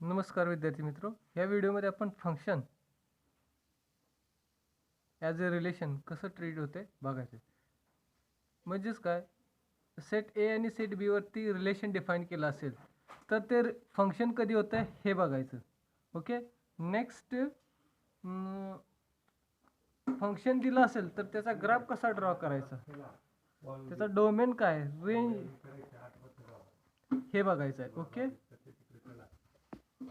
नमस्कार विद्यार्थी मित्रों, या व्हिडिओमध्ये आपण फंक्शन ॲज अ रिलेशन कसं ट्रीट होते बघायचं. म्हणजेच काय, सेट ए आणि सेट बी वरती रिलेशन डिफाईन केलं असेल तर ते फंक्शन कधी होतं हे बघायचं. ओके, नेक्स्ट फंक्शन दिलं असेल तर त्याचा ग्राफ कसा ड्रॉ करायचा, त्याचा डोमेन काय, रेंज हे बघायचं आहे. ओके,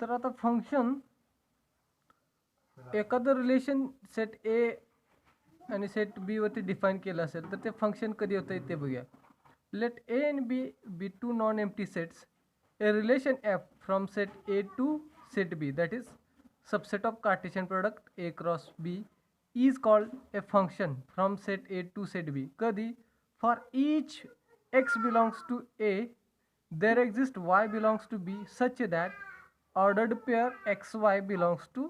तर आता फंक्शन एखादं रिलेशन सेट ए आणि सेट बी वरती डिफाईन केलं असेल तर ते फंक्शन कधी होतं ते बघूया. Let A and B be two non empty sets. A relation F from set A to set B, that is subset of Cartesian product A cross B, is called a function from set A to set B. कधी? For each x belongs to A, there exists y belongs to B such that ordered pair xy belongs to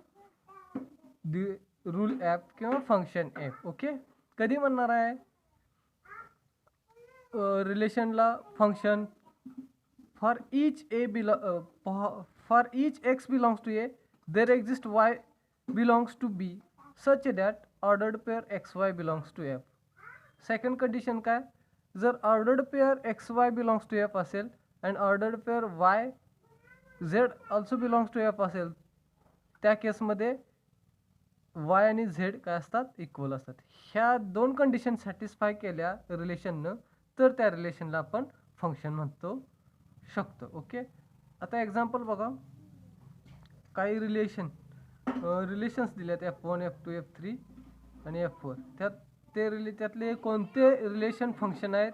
the rule of किंवा function F. Okay, कधी म्हणणार आहे रिलेशनला function for each A for each x belongs to A there exist y belongs to B such that ordered pair x y belongs to F. Second condition काय, जर ordered pair x y belongs to F असेल and ordered pair y z also belongs to F असेल, त्या केसमध्ये Y आणि Z काय असतात, equal असतात. ह्या दोन कंडिशन सॅटिस्फाय केल्या रिलेशननं तर त्या रिलेशनला आपण फंक्शन म्हणतो शकतो. ओके, आता एक्झाम्पल बघा. काही रिलेशन्स दिल्यात F1, F2, F3 आणि F4. त्यातले कोणते रिलेशन फंक्शन आहेत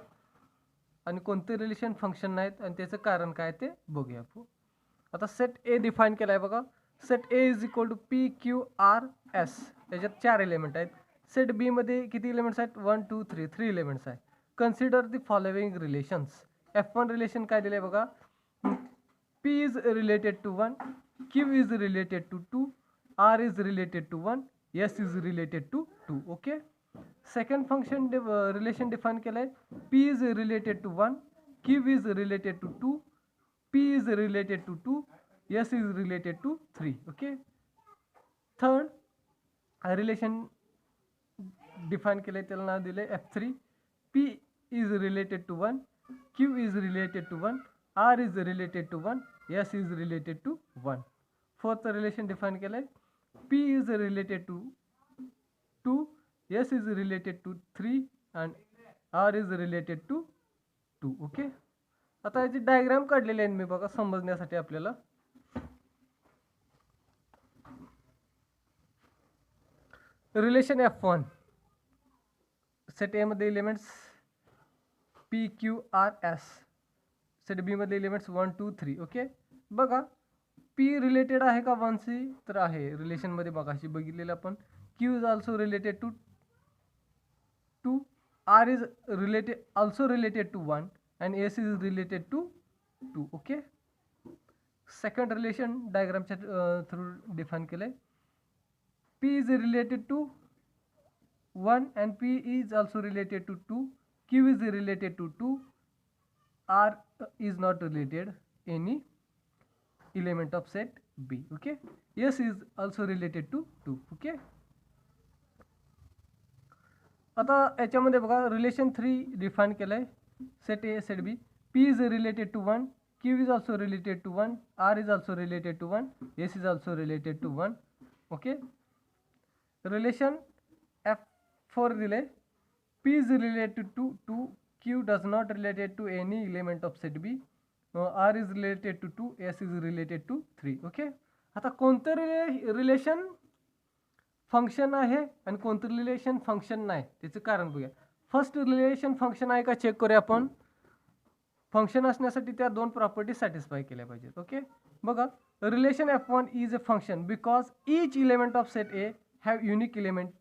आणि कोणते रिलेशन फंक्शन नाहीत आणि त्याचं कारण काय ते बघूया. आता सेट ए डिफाईन केला आहे बघा. Set A is equal to P Q R S. याच्यात 4 एलिमेंट आहेत. सेट बी मध्ये किती एलिमेंट्स आहेत, 1 2 3 एलिमेंट्स आहेत. Consider the following relations. F1 relation काय दिले बघा, P is related to 1, Q is related to 2, R is related to 1, S is related to 2. Okay, second function relation define केलंय. P is related to 1, Q is related to 2, P is related to 2, S is related to 3. Okay, third relation define केलंय, त्याला नाव दिले F3. P is related to 1, Q is related to 1, R is related to 1, S is related to 1. Fourth relation define केलंय. P is related to 2, S is related to 3 and R is related to 2. Okay, आता याची diagram काढलेली आहे मी बघा समजण्यासाठी आपल्याला. Relation F1, set A मध्ये elements P Q R S, set B मध्ये एलिमेंट्स 1 2 3. ओके, बघा P रिलेटेड आहे का 1 शी, तर आहे रिलेशन मध्ये बघा अशी बघितलेलं आपण. Q is also related to 2, R is also related to 1 and S is related to 2. Okay, second relation डायग्रामच्या थ्रू डिफाईन केलंय. P is related to 1 and P is also related to 2, Q is related to 2, R is not related any element of set B. Okay, S is also related to 2. Okay, आता याच्यामध्ये बघा relation 3 define केलंय. Set A set B, P is related to 1, Q is also related to 1, R is also related to 1, S is also related to 1. Okay, relation F4 दिले. P is related to 2, Q does not related to any element of set B, R is related to 2, S is related to 3. Okay, आता कोणतं relation function आहे आणि कोणतं relation function नाही त्याचं कारण बघूया. फर्स्ट रिलेशन फंक्शन आहे का चेक करूया आपण. फंक्शन असण्यासाठी त्या दोन प्रॉपर्टी सॅटिस्फाय केल्या पाहिजेत. ओके, बघा relation F1 is a function because each element of set A have unique element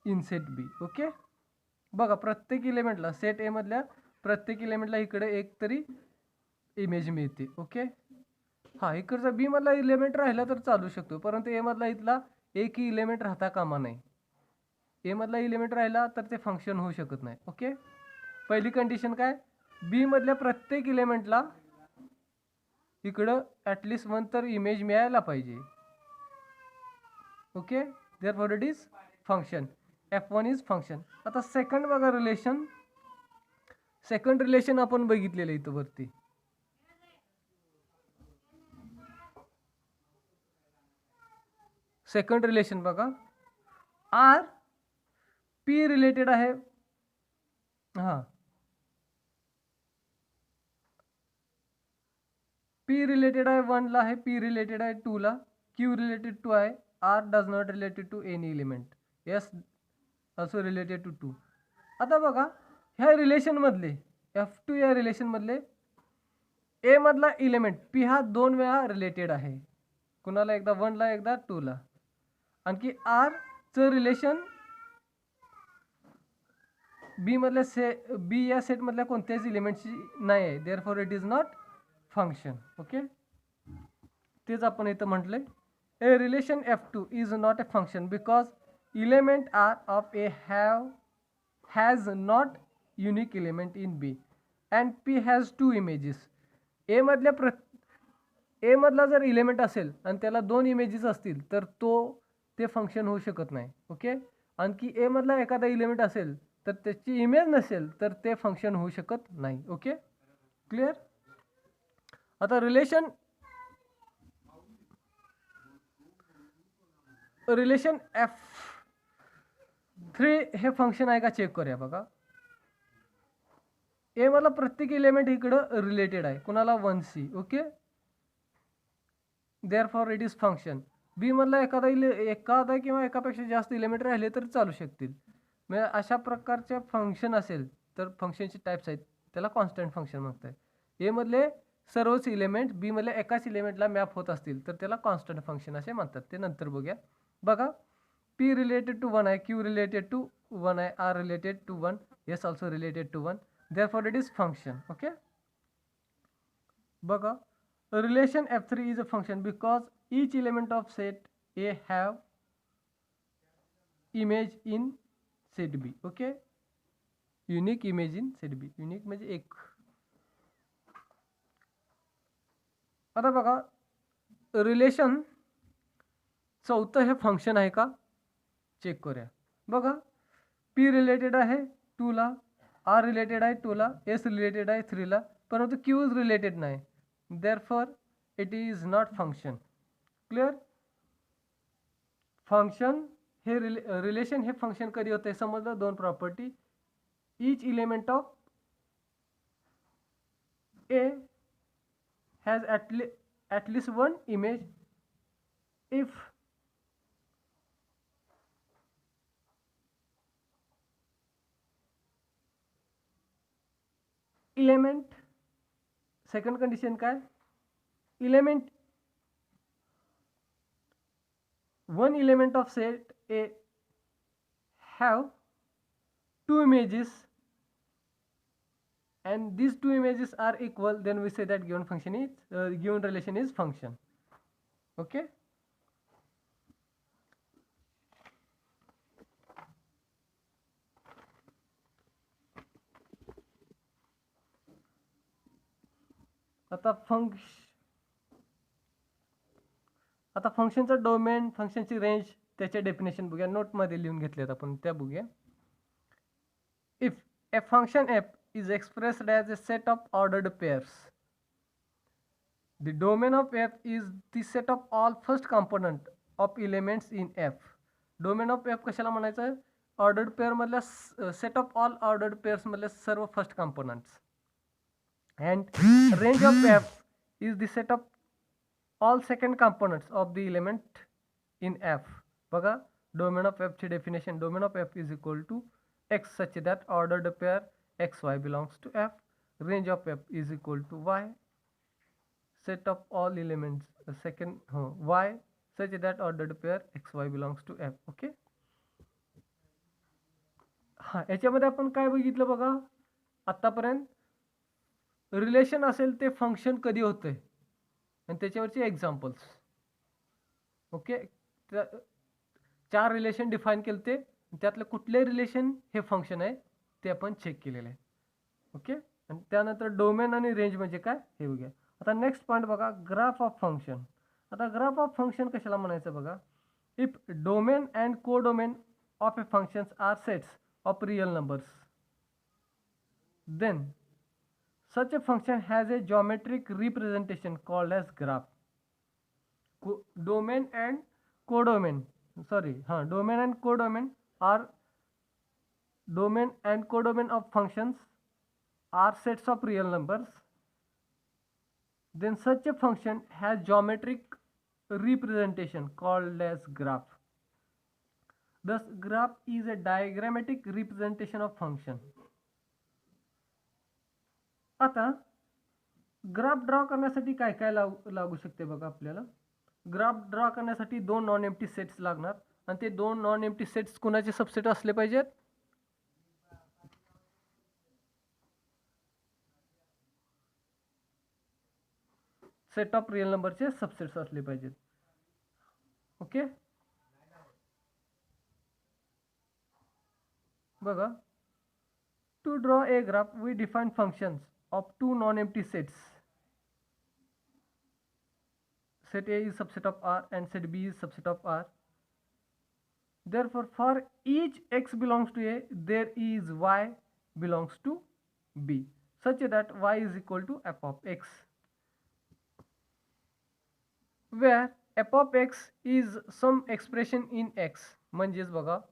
in set B. Okay, बघा प्रत्येक एलिमेंटला सेट ए मधल्या प्रत्येक एलिमेंटला इकडे एक तरी इमेज मिळते. ओके, हा इकडचा बी मधला एलिमेंट राहिला तर चालू शकतो, परंतु ए मधला इथला एकही एलिमेंट राहता कामा नाही. ए मधला एलिमेंट राहिला तर ते फंक्शन होऊ शकत नाही. ओके, पहिली कंडिशन काय, बी मधल्या प्रत्येक एलिमेंटला इकडं ॲटलिस्ट वन तर इमेज मिळायला पाहिजे. Okay, therefore it is function. F1 is function. आता सेकंड बघा रिलेशन. सेकंड रिलेशन आपण बघितलेलं इथं वरती. सेकंड रिलेशन बघा, आर पी रिलेटेड आहे. हां, पी रिलेटेड आहे 1ला आहे, पी रिलेटेड आहे 2ला, क्यू रिलेटेड टू आहे, R does not related to any element, S also related to 2. आता बघा ह्या रिलेशनमधले F2 या रिलेशनमधले ए मधला इलेमेंट पी हा 2 वेळा रिलेटेड आहे. कुणाला एकदा 1ला एकदा 2ला. आणखी आरचं रिलेशन बी मधल्या बी या सेटमधल्या कोणत्याच इलिमेंटची नाही आहे. Therefore it is not function. Okay, तेच आपण इथं म्हटलंय. A relation F2 is not a function because element R of A has not unique element in B and P has 2 images. A मधला जर इलेमेंट असेल आणि त्याला 2 इमेजेस असतील तर ते फंक्शन होऊ शकत नाही. ओके, आणखी ए मधला एखादा इलेमेंट असेल तर त्याची इमेज नसेल तर ते फंक्शन होऊ शकत नाही. Okay, clear. आता रिलेशन F3 हे फंक्शन आहे का चेक करूया. बघा ए मधला प्रत्येक एलिमेंट इकडं रिलेटेड आहे. कुणाला 1C. Okay, therefore it is function. B मधला एखादा किंवा एकापेक्षा जास्त एलिमेंट राहिले तर चालू शकतील. म्हणजे अशा प्रकारचे फंक्शन असेल तर फंक्शनचे टाईप्स आहेत, त्याला कॉन्स्टंट फंक्शन म्हणतात. ए मधले सर्वच इलेमेंट बी मधल्या एकाच इलेमेंटला मॅप होत असतील तर त्याला कॉन्स्टंट फंक्शन असे म्हणतात. ते नंतर बघूया. बघा पी रिलेटेड टू 1 आहे, क्यू रिलेटेड टू 1 आहे, R related to 1, S also related to 1. Therefore it is function. Okay, बघा relation F3 is a function because each element of set A have image in set B. Okay, unique image in set B. Unique म्हणजे एक. आता बघा relation चौथं हे function आहे का check करूया. बघा P रिलेटेड आहे 2ला, R रिलेटेड आहे 2ला, S रिलेटेड आहे 3ला, परंतु Q रिलेटेड नाही. Therefore it is not function. Clear. Function हे रिलेशन हे फंक्शन कधी होते समजलं. 2 property. each element of A has at least one image if element. Second condition काय, element one element of set A have 2 images and these 2 images are equal, then we say that given function is given relation is function. Okay, आता फंक्शनचा domain, फंक्शनची range, त्याचे definition बघूया. नोटमध्ये लिहून घेतलेत आपण, त्या बघूया. If a function f is expressed as a set of ordered pairs, the domain of f is the set of all first component of elements in f. Domain of f कशाला म्हणायचं, ordered pair मधल्या set of all ordered pairs मधल्या serve first components. and range of f is the set of all second components of the element in f. बघा domain of f ची definition, domain of f is equal to x such that ordered pair xy belongs to f. range of f is equal to y, set of all elements second y such that ordered pair xy belongs to f. Okay, हा याच्यामध्ये आपण काय बघितलं बघा आतापर्यंत. Relation असेल ते function कधी होते आणि त्याच्यावरचे एक्झाम्पल्स. ओके, 4 रिलेशन डिफाईन केले ते, त्यातलं कुठले रिलेशन हे फंक्शन आहे ते आपण चेक केलेलं आहे. ओके, आणि त्यानंतर डोमेन आणि रेंज म्हणजे काय हे बघूया. आता नेक्स्ट पॉईंट बघा, ग्राफ ऑफ फंक्शन. आता ग्राफ ऑफ फंक्शन कशाला म्हणायचं बघा, if domain and codomain of a functions are sets of real numbers, then such a function has a geometric representation called as graph. Domain and codomain of functions are sets of real numbers. Then such a function has geometric representation called as graph. Thus graph is a diagrammatic representation of function. आता graph draw करण्यासाठी काय काय लागू शकते बघा आपल्याला. Graph draw करण्यासाठी दोन नॉन एम्प्टी सेट्स लागणार आणि ते दोन नॉन एम्प्टी सेट्स कुणाचे सबसेट असले पाहिजेत, सेट ऑफ रियल नंबरचे सबसेट्स असले पाहिजेत. ओके, बघा, to draw a graph we define functions of two non-empty sets. Set A is subset of R and set B is subset of R. Therefore, for each x belongs to A, there is y belongs to B, such that y is equal to f of x, where f of x is some expression in x. म्हणजेच बघा,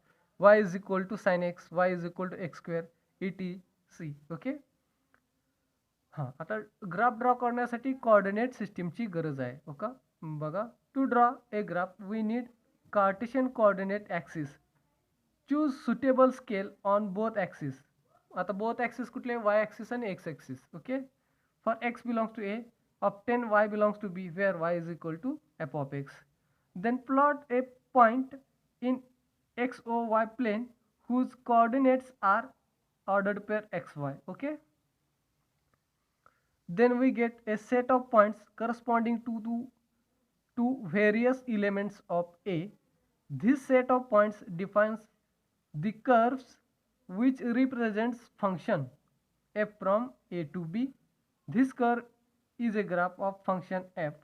y is equal to sin x, y is equal to x square, etc. Okay. हां, आता graph draw करण्यासाठी coordinate सिस्टीमची गरज आहे. Okay, बघा, to draw a graph we need Cartesian coordinate axis. Choose suitable scale on both axis. आता both axis कुठले, Y axis आणि X axis. Okay, for X belongs to A, obtain Y belongs to B, where Y is equal to F of X. Then plot a point in X O Y plane whose coordinates are ordered pair xy. Okay, then we get a set of points corresponding to various elements of A. This set of points defines the curves which represents function f from A to B. This curve is a graph of function f.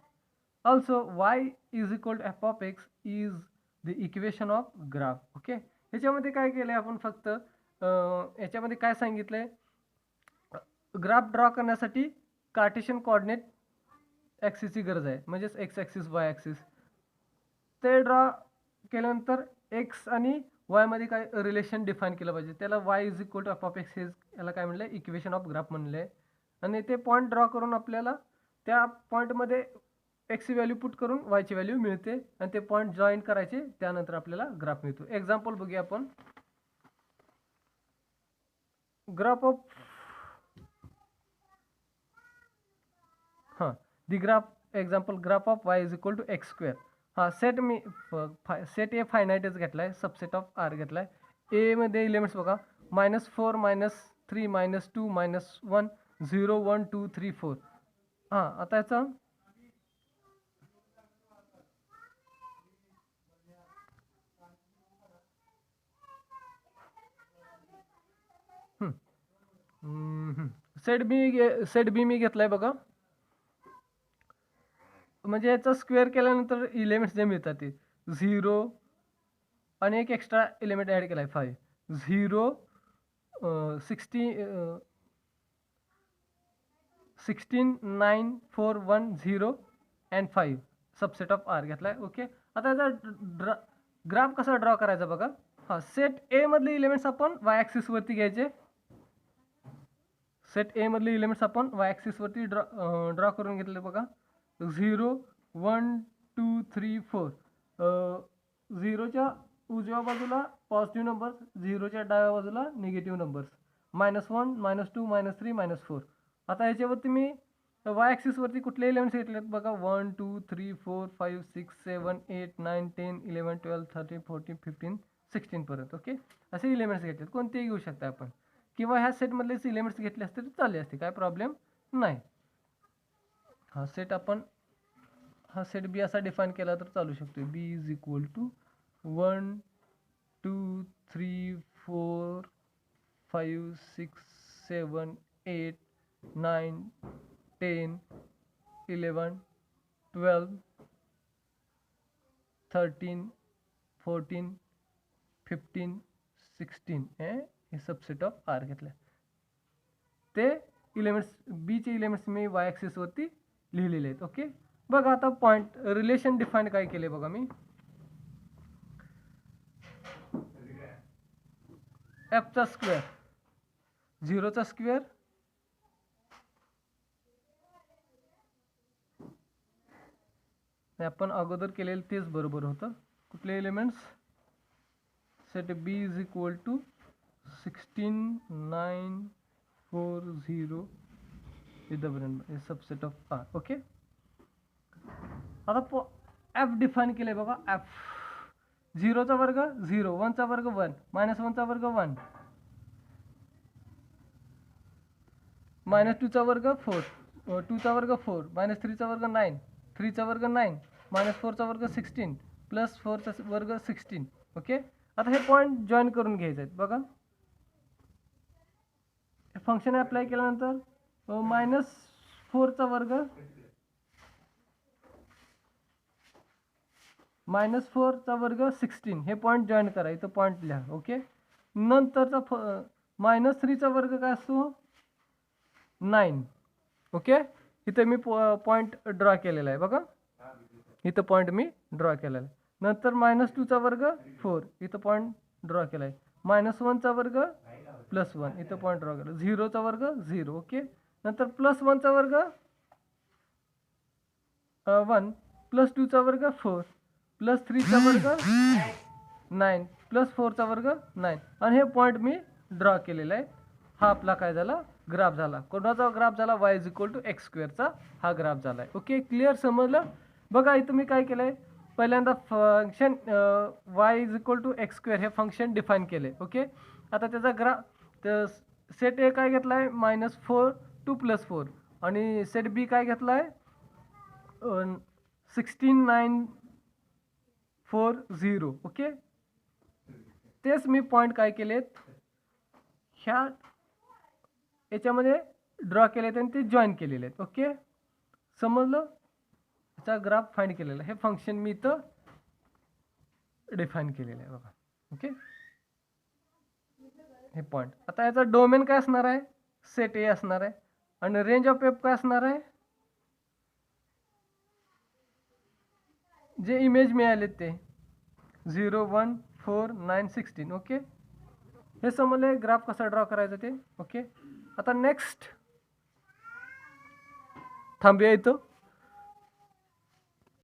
Also, y is equal to f of x is the equation of graph. Okay, ह्याच्यामध्ये काय केलं आपण, फक्त ह्याच्यामध्ये काय सांगितलंय, graph draw करण्यासाठी Cartesian coordinate ॲक्सिसची गरज आहे, म्हणजेच एक्स ॲक्सिस वाय ॲक्सिस. ते ड्रॉ केल्यानंतर एक्स आणि वायमध्ये काय रिलेशन डिफाईन केलं पाहिजे, त्याला Y is equal to F of X, हे याला काय म्हणलं, इक्वेशन ऑफ ग्राफ म्हणलं आहे. आणि ते पॉईंट ड्रॉ करून आपल्याला त्या पॉईंटमध्ये एक्सची व्हॅल्यू पुट करून वायची व्हॅल्यू मिळते आणि ते पॉईंट जॉईन करायचे, त्यानंतर आपल्याला ग्राफ मिळतो. एक्झाम्पल बघूया आपण. Graph of the graph example graph of y is equal to x square. Set A फायनाइटच घेतलाय, सबसेट ऑफ आर घेतलाय. ए मध्ये एलिमेंट्स बघा, -4 -3 -2 -1 0 1 2 3 4. आता याचा सेट बी मी घेतलाय बघा, म्हणजे याचा स्क्वेअर केल्यानंतर एलिमेंट्स जे मिळतात ते 0 आणि एक एक्स्ट्रा एलिमेंट ॲड केला आहे 5 0 16 9 4 1 0 अँड 5 सबसेट ऑफ आर घेतला आहे. ओके, आता याचा ग्राफ कसा ड्रॉ करायचा बघा. सेट ए मधले एलिमेंट्स आपण वाय ॲक्सिसवरती घ्यायचे. सेट ए मधले एलिमेंट्स आपण वाय ॲक्सिसवरती ड्रॉ करून घेतले बघा. 0 1 2 3 4. 0च्या उजव्या बाजूला पॉझिटिव्ह नंबर्स, 0च्या डाव्या बाजूला निगेटिव्ह नंबर्स, -1 -2 -3 -4. आता याच्यावरती मी वाय ॲक्सिसवरती कुठले एलिमेंट्स घेतलेत बघा, 1 2 3 4 5 6 7 8 9 10 11 12 13 14 15 16 पर्यंत. ओके, असे एलिमेंट्स घेतलेत, कोणतेही घेऊ शकता आपण, किंवा ह्या सेटमधलेच एलिमेंट्स घेतले असते तर चालले असते, काय प्रॉब्लेम नाही. सेट बी असा डिफाईन केला तर चालू शकतो. बी इज इक्वल टू 1 2 3 4 5 6 7 8 9 10 11 12 13 14 15 16 हे सबसेट ऑफ आर घेतले ते एलिमेंट्स बीचे एलिमेंट्स मी वाय ॲक्सिस वरती लिहिलेले आहेत. ओके, बघा आता पॉईंट रिलेशन डिफाईन काय केले बघा मी. एफचा स्क्वेअर 0चा स्क्वेअर आपण अगोदर केलेलं तेच बरोबर होतं. कुठले elements set B is equal to 16 9 4 0 with the subset of R. Okay, आता एफ डिफाईन केले बघा. एफ 0चा वर्ग 0 1चा वर्ग 1 -1चा वर्ग 1 -2चा वर्ग 4 2चा वर्ग 4 -3चा वर्ग 9 3चा वर्ग 9 -4चा वर्ग 16 +4चा वर्ग 16. ओके, आता हे पॉईंट जॉईन करून घ्यायचे आहेत बघा. फंक्शन अप्लाय केल्यानंतर -4चा वर्ग -4चा वर्ग 16 हे पॉईंट जॉईन करा. इथं पॉईंट लिहा. ओके, नंतरचा -3चा वर्ग काय असतो 9. ओके, इथे मी पॉईंट ड्रॉ केलेला आहे बघा. इथं पॉईंट मी ड्रॉ केलेला आहे. नंतर -2चा वर्ग 4 इथं पॉईंट ड्रॉ केला आहे. -1चा वर्ग +1 इथं पॉईंट ड्रॉ केला. 0चा वर्ग 0. ओके, नंतर +1चा वर्ग 1 +2चा वर्ग 4 +3चा वर्ग 9 +4चा वर्ग 9 आणि हे पॉईंट मी ड्रॉ केलेला आहे. हा आपला काय झाला ग्राफ झाला. कोणाचा ग्राफ झाला y = x² हा ग्राफ झाला आहे. ओके, क्लिअर समजलं. बघा इथं मी काय केलंय पहिल्यांदा फंक्शन y = x² हे फंक्शन डिफाईन केले. ओके, आता त्याचा ग्राफ सेट ए काय घेतलाय -4 2 + 4 आणि सेट बी काय घेतलाय 16 9 4 0. ओके, तेच मी पॉईंट काय केलेत ह्या याच्यामध्ये ड्रॉ केले आणि ते जॉईन केलेले आहेत. ओके, समजलं. याचा ग्राफ फाइंड केलेला हे फंक्शन मी इथं डिफाईन केलेलं आहे बघा. ओके, हे पॉईंट. आता याचा डोमेन काय असणार आहे सेट ए असणार आहे आणि रेंज ऑफ एफ काय असणार आहे जे इमेज मिळाले ते 0 1 4 9 16. ओके, हे समजले ग्राफ कसा ड्रॉ करायचा ते. ओके, आता नेक्स्ट थांबूया इथं.